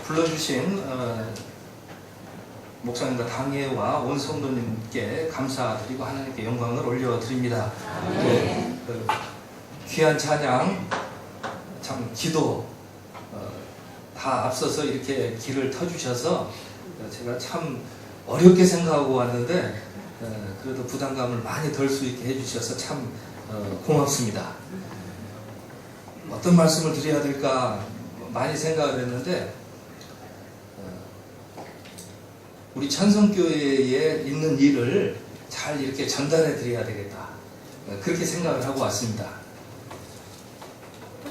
불러주신 목사님과 당회와 온 성도님께 감사드리고 하나님께 영광을 올려드립니다. 귀한 찬양, 참 기도 다 앞서서 이렇게 길을 터주셔서 제가 참 어렵게 생각하고 왔는데 그래도 부담감을 많이 덜 수 있게 해주셔서 참 고맙습니다. 어떤 말씀을 드려야 될까 많이 생각을 했는데 우리 천성교회에 있는 일을 잘 이렇게 전달해 드려야 되겠다, 그렇게 생각을 하고 왔습니다.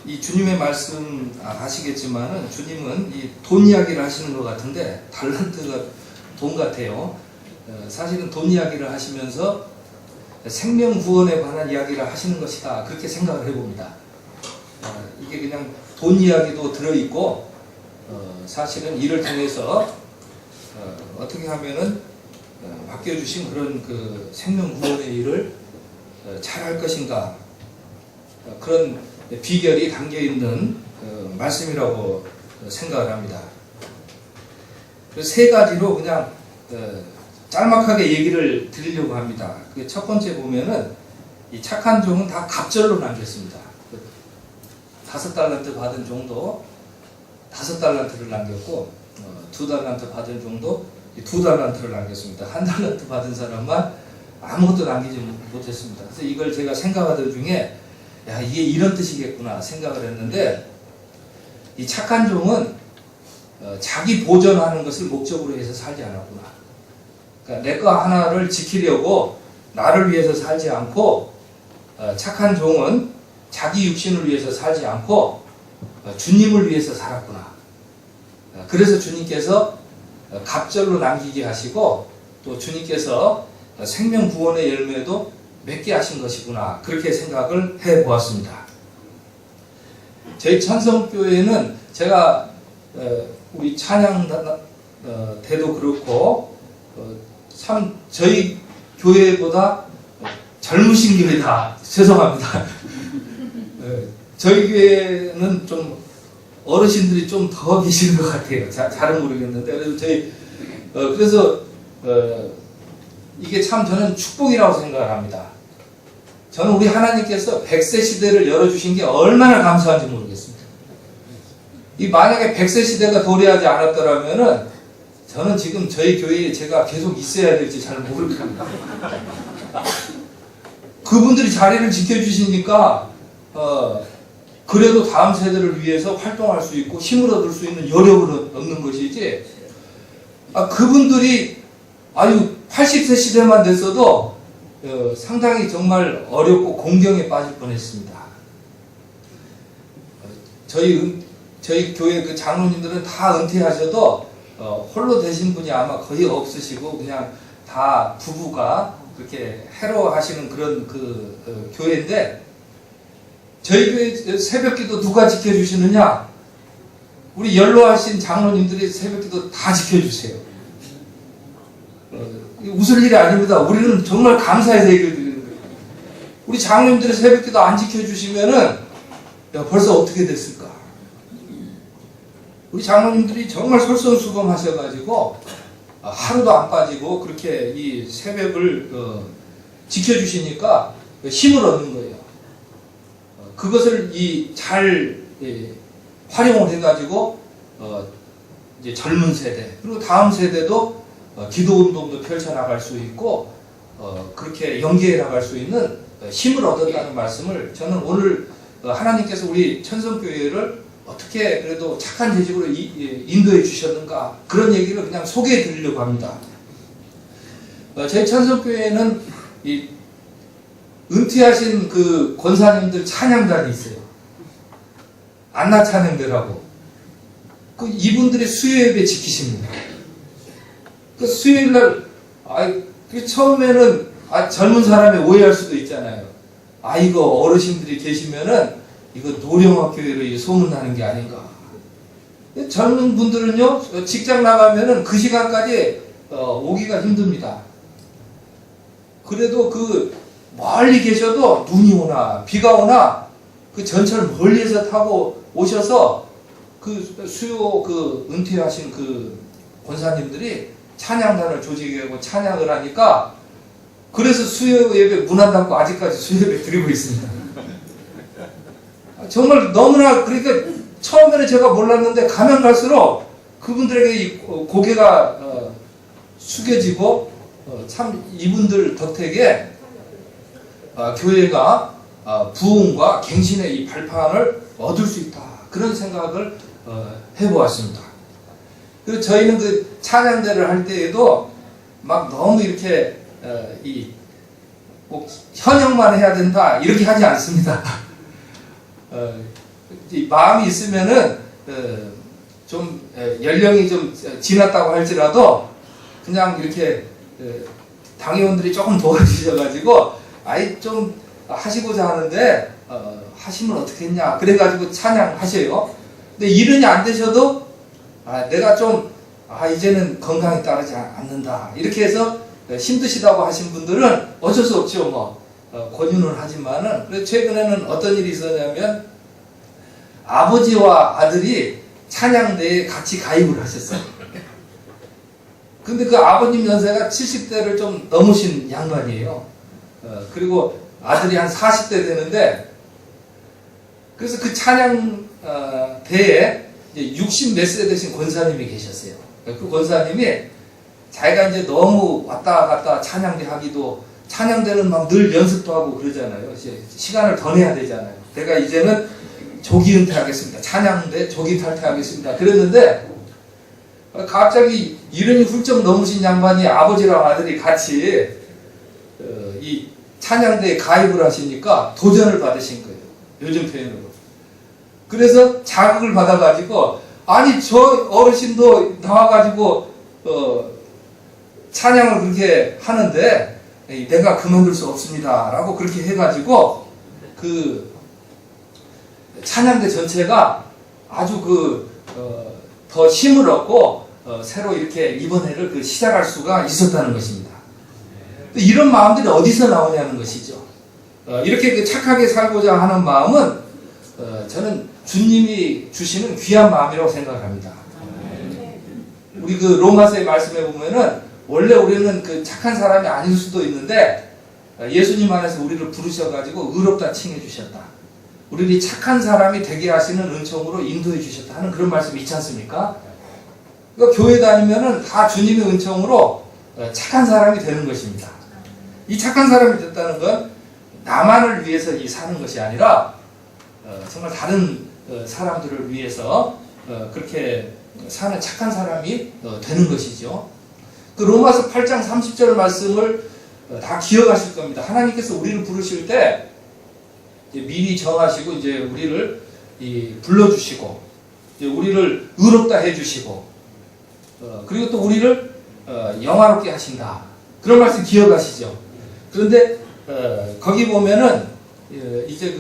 이 주님의 말씀 아시겠지만은 주님은 이 돈 이야기를 하시는 것 같은데 달란트가 돈 같아요. 사실은 돈 이야기를 하시면서 생명 구원에 관한 이야기를 하시는 것이다, 그렇게 생각을 해봅니다. 이게 그냥 돈 이야기도 들어있고 사실은 이를 통해서 어떻게 하면은 맡겨주신 그런 그 생명 구원의 일을 잘할 것인가, 그런 비결이 담겨 있는 말씀이라고 생각을 합니다. 그래서 세 가지로 그냥 짤막하게 얘기를 드리려고 합니다. 첫 번째 보면은 이 착한 종은 다 갑절로 남겼습니다. 5달란트 받은 종도 5달란트를 남겼고 2달란트 받은 종도 2달란트를 남겼습니다. 1달란트 받은 사람만 아무것도 남기지 못했습니다. 그래서 이걸 제가 생각하던 중에 야, 이게 이런 뜻이겠구나 생각을 했는데, 이 착한 종은 자기 보전하는 것을 목적으로 해서 살지 않았구나. 그러니까 내 거 하나를 지키려고 나를 위해서 살지 않고, 착한 종은 자기 육신을 위해서 살지 않고 주님을 위해서 살았구나. 그래서 주님께서 갑절로 남기게 하시고 또 주님께서 생명 구원의 열매도 맺게 하신 것이구나, 그렇게 생각을 해보았습니다. 저희 천성교회는 제가 우리 찬양 대도 그렇고 참 저희 교회보다 젊으신 교회다, 죄송합니다. 저희 교회는 좀 어르신들이 좀 더 계시는 것 같아요. 잘은 모르겠는데 그래서 그래서 이게 참 저는 축복이라고 생각을 합니다. 저는 우리 하나님께서 100세 시대를 열어주신 게 얼마나 감사한지 모르겠습니다. 이 만약에 100세 시대가 도래하지 않았더라면은 저는 지금 저희 교회에 제가 계속 있어야 될지 잘 모르겠습니다. 그분들이 자리를 지켜주시니까 그래도 다음 세대를 위해서 활동할 수 있고 힘을 얻을 수 있는 여력을 얻는 것이지, 그분들이 80세 시대만 됐어도 상당히 정말 어렵고 공경에 빠질 뻔했습니다. 저희 교회 그 장로님들은 다 은퇴하셔도 홀로 되신 분이 아마 거의 없으시고 그냥 다 부부가 그렇게 해로하시는 그런 교회인데, 저희 교회 새벽기도 누가 지켜주시느냐? 우리 연로하신 장로님들이 새벽기도 다 지켜주세요. 웃을 일이 아닙니다. 우리는 정말 감사해서 얘기를 드리는 거예요. 우리 장로님들이 새벽기도 안 지켜주시면은 벌써 어떻게 됐을까? 우리 장로님들이 정말 솔선수범하셔가지고 하루도 안 빠지고 그렇게 이 새벽을 지켜주시니까 힘을 얻는 거예요. 그것을 잘 활용을 해가지고 이제 젊은 세대 그리고 다음 세대도 기도 운동도 펼쳐나갈 수 있고 그렇게 연계해 나갈 수 있는 힘을 얻었다는 말씀을 저는 오늘 하나님께서 우리 천성교회를 어떻게 그래도 착한 재직으로 인도해 주셨는가, 그런 얘기를 그냥 소개해 드리려고 합니다. 저희 천성교회는 이 은퇴하신 그 권사님들 찬양단이 있어요. 안나 찬양대라고. 이분들이 수요예배 지키십니다. 수요일날 처음에는 젊은 사람이 오해할 수도 있잖아요. 이거 어르신들이 계시면은 이거 노령학교회로 소문나는 게 아닌가. 젊은 분들은요, 직장 나가면은 그 시간까지 오기가 힘듭니다. 그래도 멀리 계셔도 눈이 오나 비가 오나 그 전철 멀리에서 타고 오셔서 그 수요 그 은퇴하신 그 권사님들이 찬양단을 조직하고 찬양을 하니까 그래서 수요 예배 문 안 닫고 아직까지 수요 예배 드리고 있습니다. 정말 너무나 그러니까 처음에는 제가 몰랐는데 가면 갈수록 그분들에게 이 고개가 숙여지고 참 이분들 덕택에 교회가 부흥과 갱신의 이 발판을 얻을 수 있다. 그런 생각을 해보았습니다. 그리고 저희는 그 찬양대를 할 때에도 막 너무 이렇게 꼭 현역만 해야 된다 이렇게 하지 않습니다. 마음이 있으면은 좀 연령이 좀 지났다고 할지라도 그냥 이렇게 당회원들이 조금 도와주셔가지고 아이 좀 하시고자 하는데 하시면 어떻겠냐 그래가지고 찬양하셔요. 근데 일은이 안 되셔도 내가 좀 이제는 건강이 따르지 않는다 이렇게 해서 힘드시다고 하신 분들은 어쩔 수 없죠. 뭐 권유는 하지만은 그래서 최근에는 어떤 일이 있었냐면 아버지와 아들이 찬양대에 같이 가입을 하셨어요. 근데 그 아버님 연세가 70대를 좀 넘으신 양반이에요. 그리고 아들이 한 40대 되는데 그래서 그 찬양대에 60 몇 세 되신 권사님이 계셨어요. 그 권사님이 자기가 이제 너무 왔다 갔다 찬양대 하기도 찬양대는 막 늘 연습도 하고 그러잖아요. 이제 시간을 더 내야 되잖아요. 내가 이제는 조기 은퇴하겠습니다. 찬양대 조기 탈퇴하겠습니다. 그랬는데 갑자기 이른이 훌쩍 넘으신 양반이 아버지랑 아들이 같이 이 찬양대에 가입을 하시니까 도전을 받으신 거예요. 요즘 표현으로. 그래서 자극을 받아가지고 아니 저 어르신도 나와가지고 찬양을 그렇게 하는데 내가 그만둘 수 없습니다 라고 그렇게 해가지고 그 찬양대 전체가 아주 더 힘을 얻고 새로 이렇게 이번 해를 시작할 수가 있었다는 것입니다. 이런 마음들이 어디서 나오냐는 것이죠. 이렇게 착하게 살고자 하는 마음은 저는 주님이 주시는 귀한 마음이라고 생각합니다. 우리 그 로마서의 말씀에 보면은 원래 우리는 그 착한 사람이 아닐 수도 있는데 예수님 안에서 우리를 부르셔가지고 의롭다 칭해 주셨다. 우리를 착한 사람이 되게 하시는 은총으로 인도해 주셨다 하는 그런 말씀이 있지 않습니까? 그러니까 교회 다니면은 다 주님의 은총으로 착한 사람이 되는 것입니다. 이 착한 사람이 됐다는 건 나만을 위해서 사는 것이 아니라 정말 다른 사람들을 위해서 그렇게 사는 착한 사람이 되는 것이죠. 그 로마서 8장 30절 말씀을 다 기억하실 겁니다. 하나님께서 우리를 부르실 때 미리 정하시고 이제 우리를 불러주시고 이제 우리를 의롭다 해주시고 그리고 또 우리를 영화롭게 하신다. 그런 말씀 기억하시죠? 그런데 거기 보면은 이제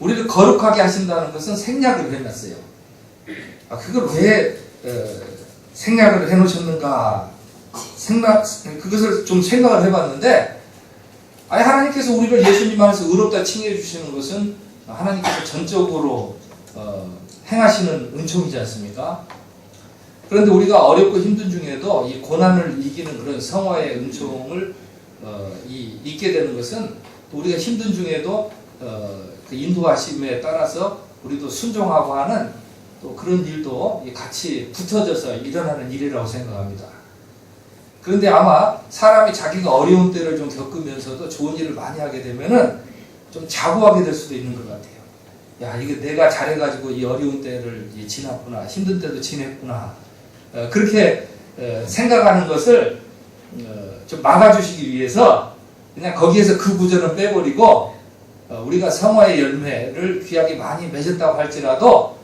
우리를 거룩하게 하신다는 것은 생략을 해놨어요. 그걸 왜 생략을 해놓으셨는가? 그것을 좀 생각을 해봤는데, 하나님께서 우리를 예수님 안에서 의롭다 칭해 주시는 것은 하나님께서 전적으로 행하시는 은총이지 않습니까? 그런데 우리가 어렵고 힘든 중에도 이 고난을 이기는 그런 성화의 은총을 잊게 되는 것은 우리가 힘든 중에도 그 인도하심에 따라서 우리도 순종하고 하는 또 그런 일도 같이 붙어져서 일어나는 일이라고 생각합니다. 그런데 아마 사람이 자기가 어려운 때를 좀 겪으면서도 좋은 일을 많이 하게 되면은 좀 자고하게 될 수도 있는 것 같아요. 야, 이게 내가 잘해가지고 이 어려운 때를 지났구나, 힘든 때도 지냈구나. 그렇게 생각하는 것을 좀 막아주시기 위해서 그냥 거기에서 그 구절은 빼버리고 우리가 성화의 열매를 귀하게 많이 맺었다고 할지라도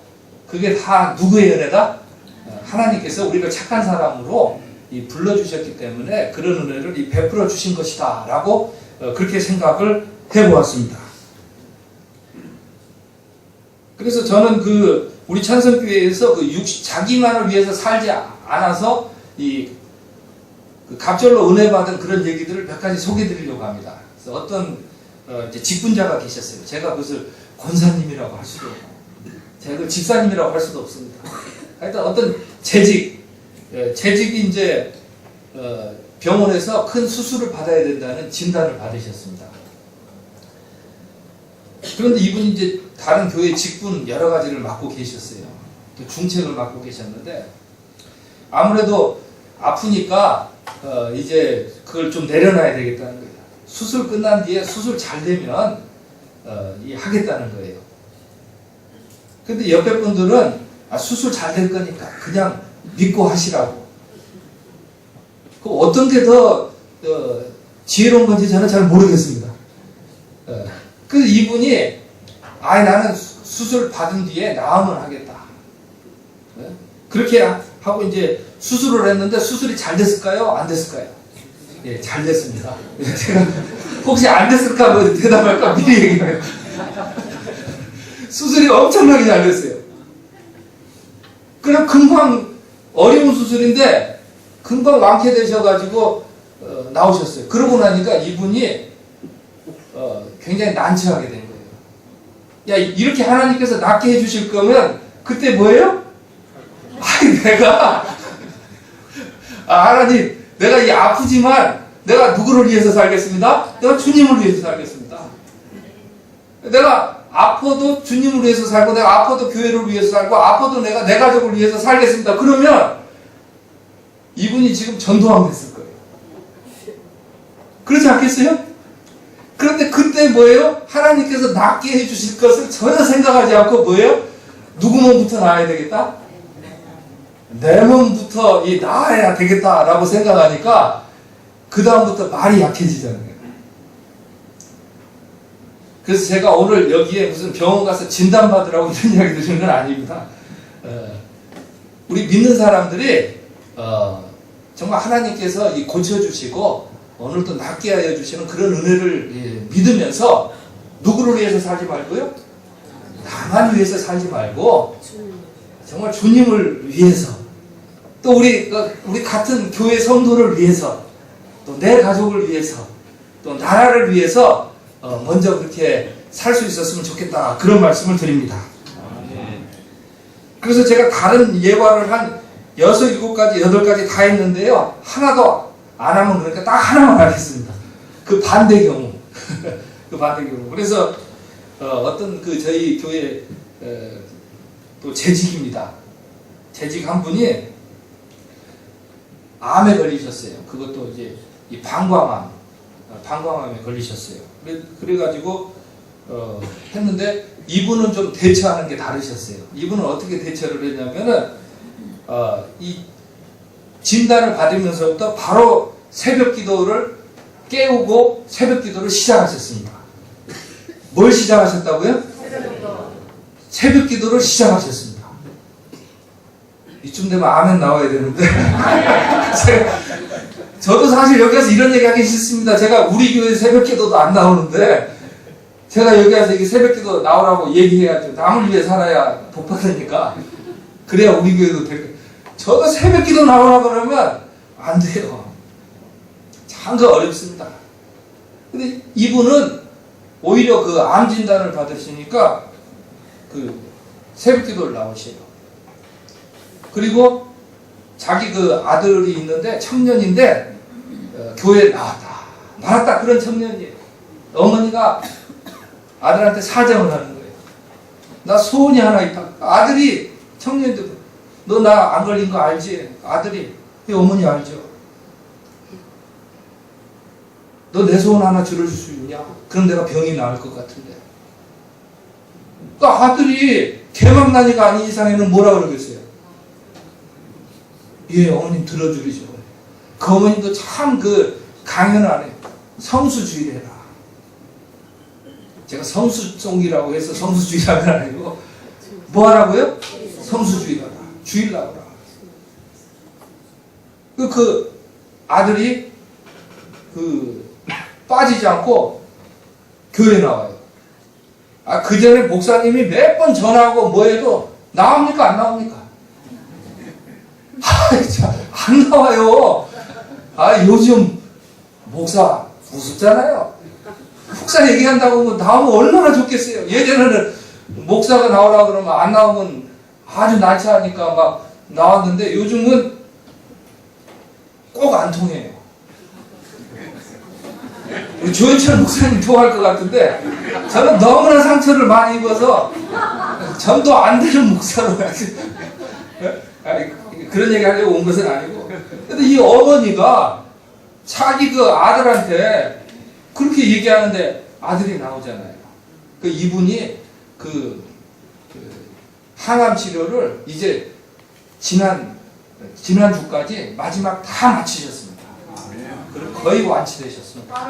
그게 다 누구의 은혜다? 하나님께서 우리를 착한 사람으로 불러주셨기 때문에 그런 은혜를 베풀어 주신 것이다 라고 그렇게 생각을 해보았습니다. 그래서 저는 우리 찬성교회에서 자기만을 위해서 살지 않아서 갑절로 은혜 받은 그런 얘기들을 몇 가지 소개해 드리려고 합니다. 그래서 어떤 직분자가 계셨어요. 제가 그것을 권사님이라고 할 수도 없고 제가 그걸 집사님이라고 할 수도 없습니다. 하여튼 어떤 재직이 이제 병원에서 큰 수술을 받아야 된다는 진단을 받으셨습니다. 그런데 이분이 이제 다른 교회 직분 여러 가지를 맡고 계셨어요. 또 중책을 맡고 계셨는데 아무래도 아프니까 이제 그걸 좀 내려놔야 되겠다는 거예요. 수술 끝난 뒤에 수술 잘 되면 하겠다는 거예요. 근데 옆에 분들은 수술 잘 될 거니까 그냥 믿고 하시라고. 그 어떤 게 더 지혜로운 건지 저는 잘 모르겠습니다. 그래서 이분이 나는 수술 받은 뒤에 나으면 하겠다. 그렇게 하고 이제 수술을 했는데 수술이 잘 됐을까요? 안 됐을까요? 예, 잘 됐습니다. 제가 혹시 안 됐을까 뭐 대답할까 미리 얘기해요. 수술이 엄청나게 잘 됐어요. 그럼 금방 어려운 수술인데 금방 완쾌되셔가지고 나오셨어요. 그러고 나니까 이분이 굉장히 난처하게 된 거예요. 야, 이렇게 하나님께서 낫게 해주실 거면 그때 뭐예요? 하나님, 내가 이 아프지만 내가 누구를 위해서 살겠습니다? 내가 주님을 위해서 살겠습니다. 내가 아파도 주님을 위해서 살고 내가 아파도 교회를 위해서 살고 아파도 내가 내 가족을 위해서 살겠습니다. 그러면 이분이 지금 전도하면 됐을 거예요. 그렇지 않겠어요? 그런데 그때 뭐예요? 하나님께서 낫게 해주실 것을 전혀 생각하지 않고 뭐예요? 누구 몸부터 나아야 되겠다? 내 몸부터 나아야 되겠다라고 생각하니까 그 다음부터 말이 약해지잖아요. 그래서 제가 오늘 여기에 무슨 병원 가서 진단받으라고 이런 이야기 드리는 건 아닙니다. 우리 믿는 사람들이 정말 하나님께서 고쳐주시고 오늘도 낫게 하여 주시는 그런 은혜를 믿으면서 누구를 위해서 살지 말고요. 나만 위해서 살지 말고 정말 주님을 위해서 또 우리 같은 교회 성도를 위해서 또 내 가족을 위해서 또 나라를 위해서 먼저 그렇게 살 수 있었으면 좋겠다. 그런 말씀을 드립니다. 그래서 제가 다른 예화를 한 6, 7가지, 8가지 다 했는데요. 하나도 안 하면 그러니까 딱 하나만 하겠습니다. 그 반대 경우. 그 반대 경우. 그래서 어떤 저희 교회 또 재직입니다. 재직 한 분이 암에 걸리셨어요. 그것도 이제 이 방광암에 걸리셨어요. 그래가지고 했는데 이분은 좀 대처하는 게 다르셨어요. 이분은 어떻게 대처를 했냐면은 이 진단을 받으면서부터 바로 새벽 기도를 깨우고 새벽 기도를 시작하셨습니다. 뭘 시작하셨다고요? 새벽 기도를 시작하셨습니다. 이쯤 되면 아멘 나와야 되는데 저도 사실 여기 와서 이런 얘기 하기 싫습니다. 제가 우리 교회 새벽 기도도 안 나오는데 제가 여기 와서 이게 새벽 기도 나오라고 얘기해야죠. 남을 위해 살아야 복 받으니까. 그래야 우리 교회도 될 거예요. 저도 새벽 기도 나오라 그러면 안 돼요. 참 어렵습니다. 근데 이분은 오히려 그 암 진단을 받으시니까 그 새벽 기도를 나오셔요. 그리고 자기 그 아들이 있는데 청년인데 교회에 나왔다 그런 청년이에요. 어머니가 아들한테 사정을 하는 거예요. 나 소원이 하나 있다. 아들이 청년인데 너 나 안 걸린 거 알지? 아들이 어머니 알죠? 너 내 소원 하나 들어줄 수 있냐? 그럼 내가 병이 나을 것 같은데. 그 아들이 개망나니가 아닌 이상에는 뭐라 그러겠어요? 예, 어머님 들어주리죠. 그 어머님도 참 강연 안 해요. 성수주의를 해라. 제가 성수송이라고 해서 성수주의라는 건 아니고 뭐 하라고요? 성수주의를 하라. 주의를 하라. 그 아들이 빠지지 않고 교회에 나와요. 그 전에 목사님이 몇 번 전화하고 뭐 해도 나옵니까? 안 나옵니까? 안 나와요. 요즘 목사 무섭잖아요. 목사 얘기한다고 나오면 얼마나 좋겠어요. 예전에는 목사가 나오라 그러면 안 나오면 아주 난처하니까 막 나왔는데 요즘은 꼭 안 통해요. 우리 조현철 목사님 통할 것 같은데 저는 너무나 상처를 많이 입어서 전도 안 되는 목사로 그런 얘기 하려고 온 것은 아니고, 근데 이 어머니가 자기 그 아들한테 그렇게 얘기하는데 아들이 나오잖아요. 그 이분이 그 항암 치료를 이제 지난주까지 마지막 다 마치셨습니다. 그리고 거의 완치되셨습니다.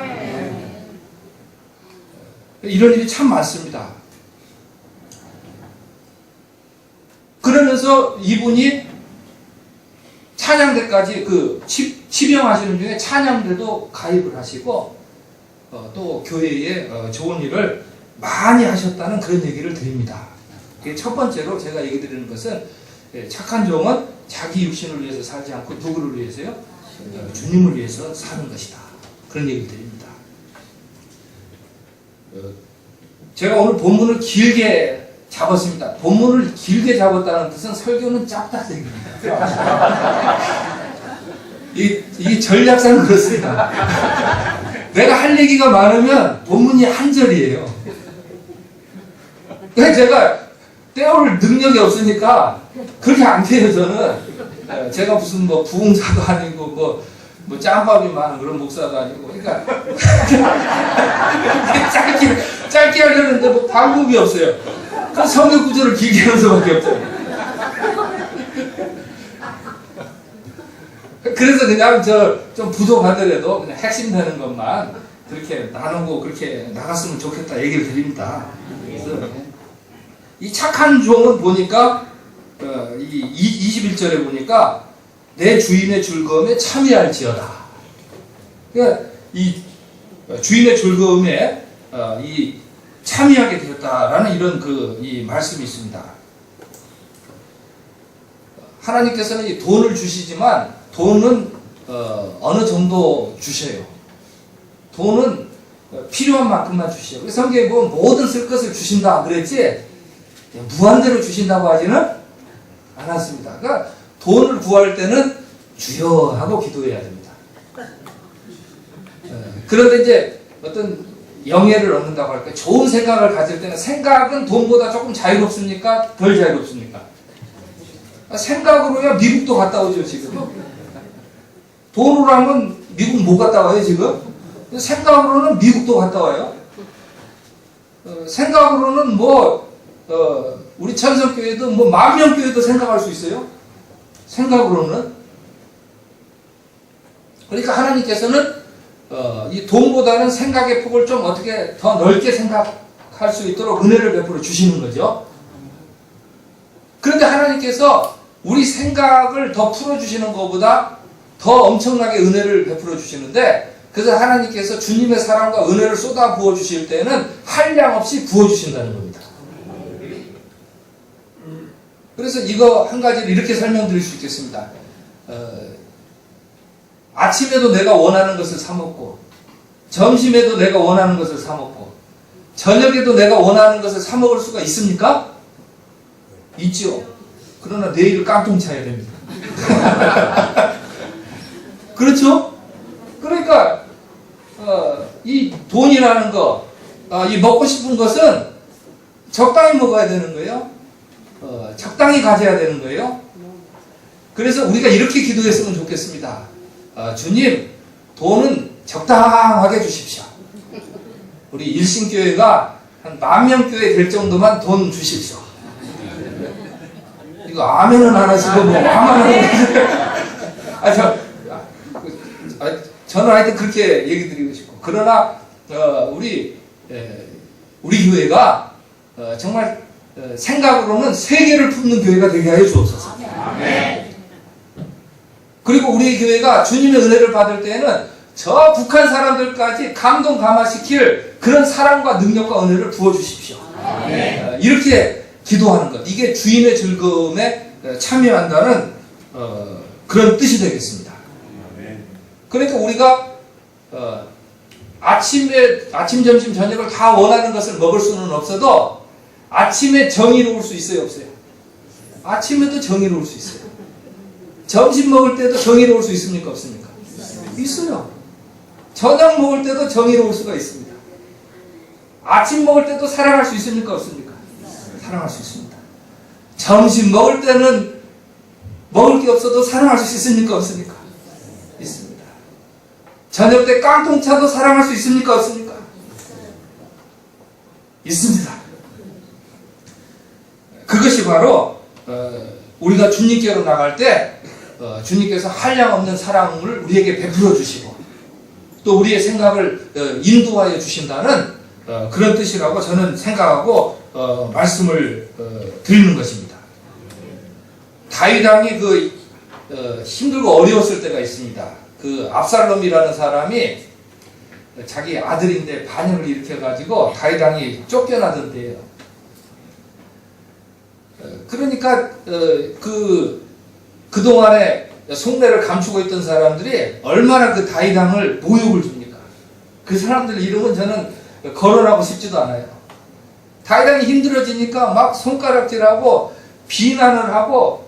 이런 일이 참 많습니다. 그러면서 이분이 찬양대까지 그 치병하시는 중에 찬양대도 가입을 하시고 또 교회에 좋은 일을 많이 하셨다는 그런 얘기를 드립니다. 첫 번째로 제가 얘기 드리는 것은 착한 종은 자기 육신을 위해서 살지 않고 누구를 위해서요? 주님을 위해서 사는 것이다. 그런 얘기를 드립니다. 제가 오늘 본문을 길게 잡았습니다. 본문을 길게 잡았다는 뜻은 설교는 짧다는 얘기입니다. 이 전략상 그렇습니다. 내가 할 얘기가 많으면 본문이 한 절이에요. 그래서 제가 때울 능력이 없으니까 그렇게 안 돼요. 저는 제가 무슨 뭐 부흥사도 아니고 뭐 짬밥이 많은 그런 목사도 아니고, 그러니까 짧게 하려는데 뭐 방법이 없어요. 그 성경 구절을 길게 하는 수밖에 없죠. 그래서 그냥 좀 부족하더라도 그냥 핵심 되는 것만 그렇게 나누고 그렇게 나갔으면 좋겠다 얘기를 드립니다. 그래서 이 착한 종은 보니까 이 21절에 보니까 내 주인의 즐거움에 참여할지어다. 그러니까 이 주인의 즐거움에 이 참여하게 되었다라는 이런 이 말씀이 있습니다. 하나님께서는 이 돈을 주시지만 돈은 어느 정도 주셔요. 돈은 필요한 만큼만 주셔요. 성경에 보면 모든 쓸 것을 주신다 그랬지 무한대로 주신다고 하지는 않았습니다. 그러니까 돈을 구할 때는 주여 하고 기도해야 됩니다. 그런데 이제 어떤 영예를 얻는다고 할까요? 좋은 생각을 가질 때는 생각은 돈보다 조금 자유롭습니까? 덜 자유롭습니까? 생각으로야 미국도 갔다 오죠 지금. 돈으로 하면 미국 못 갔다 와요 지금. 생각으로는 미국도 갔다 와요. 생각으로는 우리 찬성교회도 뭐 10,000명 교회도 생각할 수 있어요. 생각으로는. 그러니까 하나님께서는 이 돈보다는 생각의 폭을 좀 어떻게 더 넓게 생각할 수 있도록 은혜를 베풀어 주시는 거죠. 그런데 하나님께서 우리 생각을 더 풀어주시는 것보다 더 엄청나게 은혜를 베풀어 주시는데, 그래서 하나님께서 주님의 사랑과 은혜를 쏟아 부어 주실 때는 한량 없이 부어 주신다는 겁니다. 그래서 이거 한 가지를 이렇게 설명드릴 수 있겠습니다. 아침에도 내가 원하는 것을 사 먹고, 점심에도 내가 원하는 것을 사 먹고, 저녁에도 내가 원하는 것을 사 먹을 수가 있습니까? 있죠. 그러나 내일을 깡통 차야 됩니다. 그렇죠? 그러니까 이 돈이라는 거, 이 먹고 싶은 것은 적당히 먹어야 되는 거예요. 적당히 가져야 되는 거예요. 그래서 우리가 이렇게 기도했으면 좋겠습니다. 주님, 돈은 적당하게 주십시오. 우리 일신교회가 한 10,000명 교회 될 정도만 돈 주십시오. 이거 아멘은 안 하시고 뭐 아멘 저는 하여튼 그렇게 얘기 드리고 싶고, 그러나 우리 교회가 정말 생각으로는 세계를 품는 교회가 되게 하여 주옵소서. 그리고 우리 교회가 주님의 은혜를 받을 때에는 저 북한 사람들까지 감동 감화시킬 그런 사랑과 능력과 은혜를 부어주십시오. 이렇게 기도하는 것, 이게 주인의 즐거움에 참여한다는 그런 뜻이 되겠습니다. 그러니까 우리가 아침, 점심, 저녁을 다 원하는 것을 먹을 수는 없어도 아침에 정의로울 수 있어요, 없어요? 아침에도 정의로울 수 있어요. 점심 먹을 때도 정의로울 수 있습니까, 없습니까? 있어요. 저녁 먹을 때도 정의로울 수가 있습니다. 아침 먹을 때도 사랑할 수 있습니까, 없습니까? 사랑할 수 있습니다. 점심 먹을 때는 먹을 게 없어도 사랑할 수 있습니까, 없습니까? 있습니다. 저녁 때 깡통차도 사랑할 수 있습니까, 없습니까? 있습니다. 그것이 바로 우리가 주님께로 나갈 때 주님께서 한량없는 사랑을 우리에게 베풀어 주시고 또 우리의 생각을 인도하여 주신다는 그런 뜻이라고 저는 생각하고 말씀을 드리는 것입니다. 다윗 왕이 힘들고 어려웠을 때가 있습니다. 그 압살롬이라는 사람이 자기 아들인데 반역을 일으켜가지고 다윗 왕이 쫓겨나던 때예요. 그러니까 그동안에 속내를 감추고 있던 사람들이 얼마나 그 다윗 왕을 모욕을 줍니까? 그 사람들 이름은 저는 거론하고 싶지도 않아요. 다윗 왕이 힘들어지니까 막 손가락질하고 비난을 하고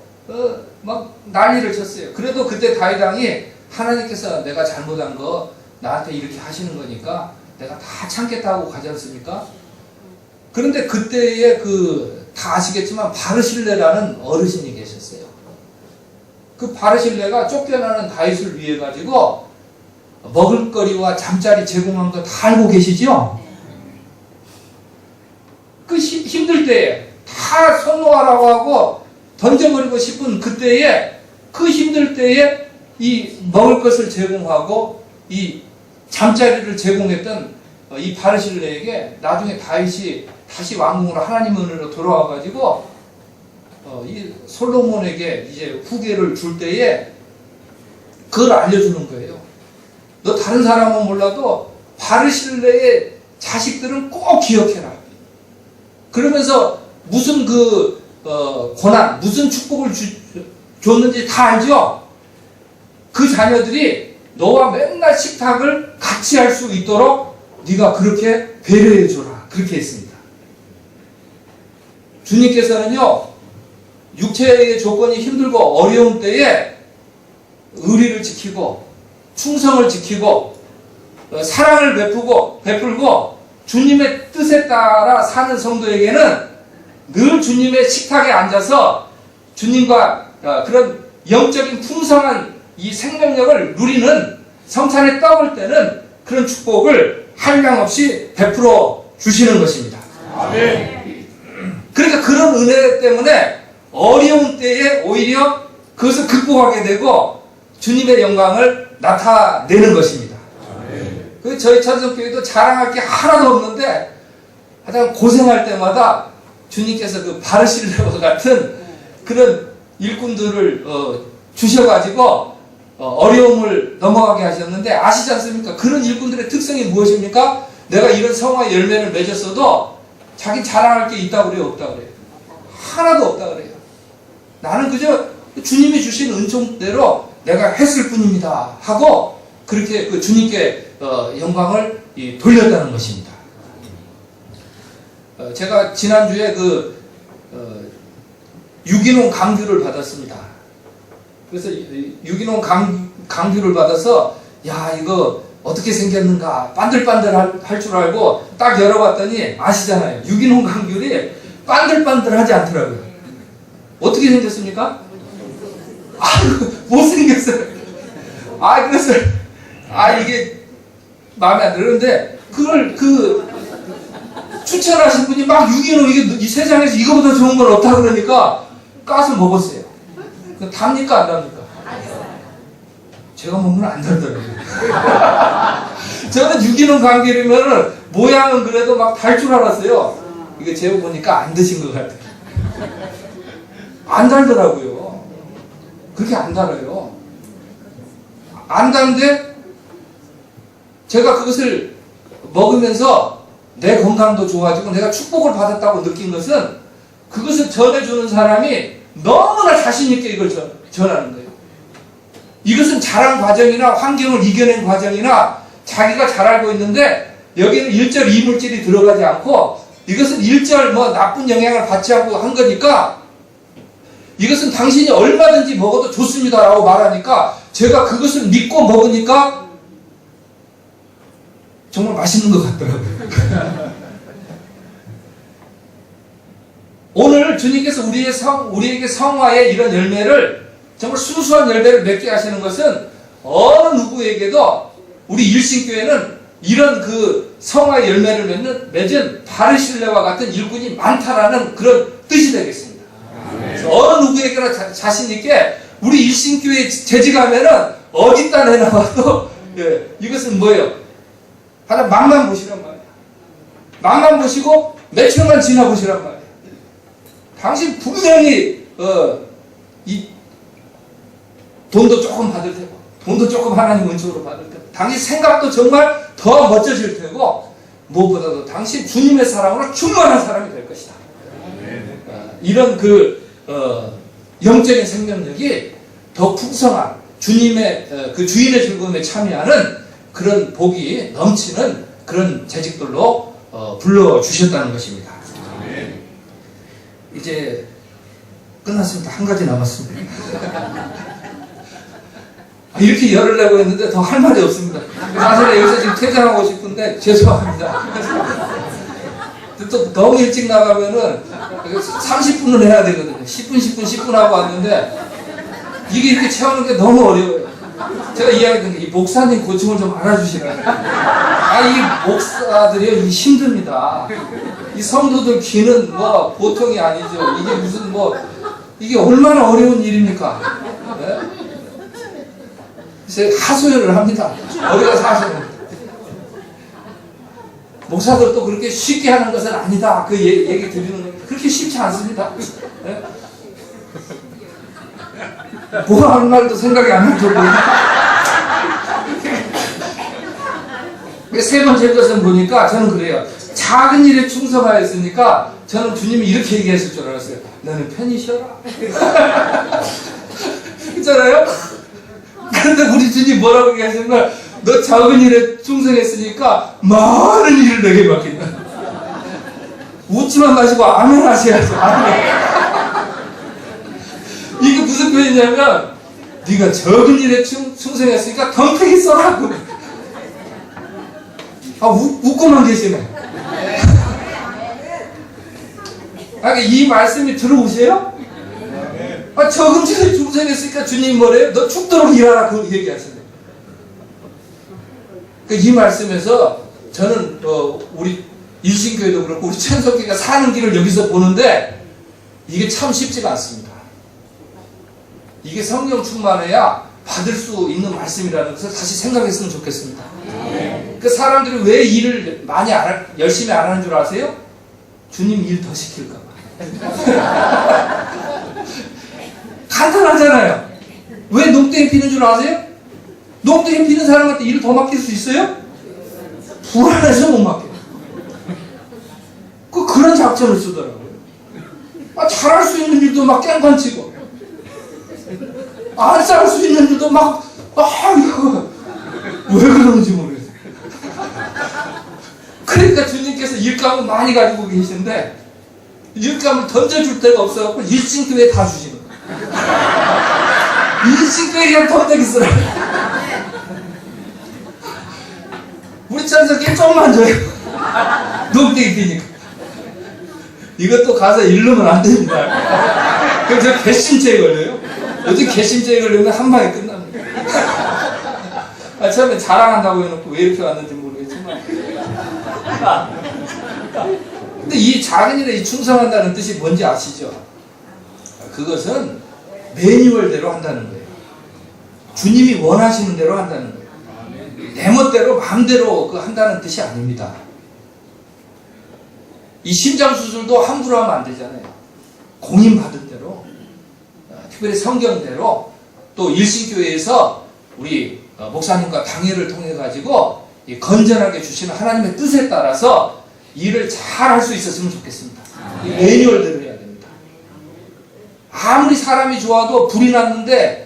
막 난리를 쳤어요. 그래도 그때 다윗 왕이 하나님께서 내가 잘못한 거 나한테 이렇게 하시는 거니까 내가 다 참겠다고 가지 않습니까? 그런데 그때에 다 아시겠지만 바르실레라는 어르신이 계셨어요. 그 바르실레가 쫓겨나는 다윗을 위해 가지고 먹을거리와 잠자리 제공한 거 다 알고 계시죠? 그 힘들 때에 다 손놓으라고 하고 던져버리고 싶은 그때에 그 힘들 때에 이 먹을 것을 제공하고 이 잠자리를 제공했던 이 바르실레에게 나중에 다윗이 다시 왕궁으로 하나님의 은혜로 돌아와가지고 이 솔로몬에게 이제 후계를 줄 때에 그걸 알려주는 거예요. 너 다른 사람은 몰라도 바르실레의 자식들은 꼭 기억해라. 그러면서 무슨 고난, 무슨 축복을 줬는지 다 알죠? 그 자녀들이 너와 맨날 식탁을 같이 할 수 있도록 네가 그렇게 배려해 줘라. 그렇게 했습니다. 주님께서는요, 육체의 조건이 힘들고 어려운 때에 의리를 지키고 충성을 지키고 사랑을 베풀고 주님의 뜻에 따라 사는 성도에게는 늘 주님의 식탁에 앉아서 주님과 그런 영적인 풍성한 이 생명력을 누리는 성찬의 떡을 때는 그런 축복을 한량없이 베풀어 주시는 것입니다. 아멘. 그러니까 그런 은혜 때문에 어려운 때에 오히려 그것을 극복하게 되고 주님의 영광을 나타내는 것입니다. 그 저희 찬송교회도 자랑할 게 하나도 없는데 하여튼 고생할 때마다 주님께서 그 바르실레와 같은 그런 일꾼들을 주셔가지고 어려움을 넘어가게 하셨는데 아시지 않습니까? 그런 일꾼들의 특성이 무엇입니까? 내가 이런 성화의 열매를 맺었어도 자기 자랑할 게 있다고 그래요? 없다고 그래요? 하나도 없다고 그래요. 나는 그저 주님이 주신 은총대로 내가 했을 뿐입니다 하고 그렇게 그 주님께 영광을 돌렸다는 것입니다. 제가 지난주에 유기농 강규를 받았습니다. 그래서 유기농 강규를 받아서 야 이거 어떻게 생겼는가 반들반들 할 줄 알고 딱 열어봤더니 아시잖아요. 유기농 강귤이 반들반들하지 않더라고요. 어떻게 생겼습니까? 못생겼어요. 그래서 이게 마음에 안 들었는데 그걸 추천하신 분이 막 유기농 이 세상에서 이거보다 좋은 건 없다 그러니까 까서 먹었어요. 답니까 안 답니까? 제가 먹으면 안 달더라고요. 저는 유기농 감귤이면 모양은 그래도 막 달 줄 알았어요. 이게 재워보니까 안 드신 것 같아요. 안 달더라고요. 그렇게 안 달아요. 안 달는데 제가 그것을 먹으면서 내 건강도 좋아지고 내가 축복을 받았다고 느낀 것은 그것을 전해주는 사람이 너무나 자신있게 이걸 전하는 거예요. 이것은 자란 과정이나 환경을 이겨낸 과정이나 자기가 잘 알고 있는데 여기는 일절 이물질이 들어가지 않고 이것은 일절 나쁜 영향을 받지 않고 한 거니까 이것은 당신이 얼마든지 먹어도 좋습니다라고 말하니까 제가 그것을 믿고 먹으니까 정말 맛있는 것 같더라고요. 오늘 주님께서 우리에게 성화의 이런 열매를 정말 순수한 열매를 맺게 하시는 것은 어느 누구에게도 우리 일신교회는 이런 그 성화의 열매를 맺은 바르실레와 같은 일꾼이 많다라는 그런 뜻이 되겠습니다. 어느 누구에게나 자신 있게 우리 일신교회에 재직하면은 어디다 내놔봐도 이것은 뭐예요? 하나 맛만 보시란 말이야. 맛만 보시고 며칠만 지나보시란 말이야. 당신 분명히 이 돈도 조금 받을 테고 돈도 조금 하나님 은총으로 받을 테고 당신 생각도 정말 더 멋져질 테고 무엇보다도 당신 주님의 사랑으로 충만한 사람이 될 것이다. 이런 영적인 생명력이 더 풍성한 주님의 그 주인의 즐거움에 참여하는 그런 복이 넘치는 그런 재직들로 불러주셨다는 것입니다. 이제 끝났습니다. 한 가지 남았습니다. 이렇게 열을 내고 했는데 더 할 말이 없습니다. 사실 여기서 지금 퇴장하고 싶은데 죄송합니다. 또 너무 일찍 나가면은 30분을 해야 되거든요. 10분 하고 왔는데 이게 이렇게 채우는 게 너무 어려워요. 제가 이야기했던 게 이 목사님 고충을 좀 알아주시라고. 이 목사들이 힘듭니다. 이 성도들 귀는 보통이 아니죠. 이게 무슨 이게 얼마나 어려운 일입니까? 네? 그래서 하소연을 합니다. 어디 가서 하소연. 목사들도 그렇게 쉽게 하는 것은 아니다. 그 얘기 드리는 겁니다. 그렇게 쉽지 않습니다. 네? 뭐 하는 말도 생각이 안 날 정도로. 세 번째 것은 보니까 저는 그래요. 작은 일에 충성하였으니까 저는 주님이 이렇게 얘기했을 줄 알았어요. 너는 편히 쉬어라. 그렇잖아요? 그런데 우리 주님 뭐라고 얘기하시면 너 작은 일에 충성했으니까 많은 일을 내게 맡긴다. 웃지만 마시고 아멘 하셔야죠. 아멘. 이게 무슨 표현이냐면 네가 적은 일에 충성했으니까 덤태기 써라고. 웃고만 계시네. 이 말씀이 들어오세요? 적은 일에 충성했으니까 주님 뭐래요? 너 죽도록 일하라 그 얘기하시네. 이 말씀에서 저는 우리 일신교회도 그렇고 우리 천석교회가 사는 길을 여기서 보는데 이게 참 쉽지가 않습니다. 이게 성령 충만해야 받을 수 있는 말씀이라는 것을 다시 생각했으면 좋겠습니다. 그 사람들이 왜 일을 열심히 안 하는 줄 아세요? 주님 일 더 시킬까 봐. 간단하잖아요. 왜 농땡이 피는 줄 아세요? 농땡이 피는 사람한테 일을 더 맡길 수 있어요? 불안해서 못 맡겨요. 그런 작전을 쓰더라고요. 잘할 수 있는 일도 막 깽판치고 안 쌀 수 있는 일도 이거 왜 그러는지 모르겠어요. 그러니까 주님께서 일감을 많이 가지고 계시는데 일감을 던져줄 데가 없어갖고 일신교회에 다 주시는 거예요. 일신교회에 덤대기 쓰라. 우리 천석이 좀만 줘요. 농땡이 피니까. 이것도 가서 잃으면 안 됩니다. 그럼 저 괘씸죄에 걸려요. 요즘 괘씸죄에 걸리면 한 방에 끝납니다. 처음에 자랑한다고 해놓고 왜 이렇게 왔는지 모르겠지만 근데 이 작은 일에 이 충성한다는 뜻이 뭔지 아시죠? 그것은 매뉴얼대로 한다는 거예요. 주님이 원하시는 대로 한다는 거예요. 내 멋대로 마음대로 한다는 뜻이 아닙니다. 이 심장수술도 함부로 하면 안 되잖아요. 공인받은 대로 특별히 성경대로 또 일신교회에서 우리 목사님과 당회를 통해 가지고 건전하게 주시는 하나님의 뜻에 따라서 일을 잘 할 수 있었으면 좋겠습니다. 이 매뉴얼대로 해야 됩니다. 아무리 사람이 좋아도 불이 났는데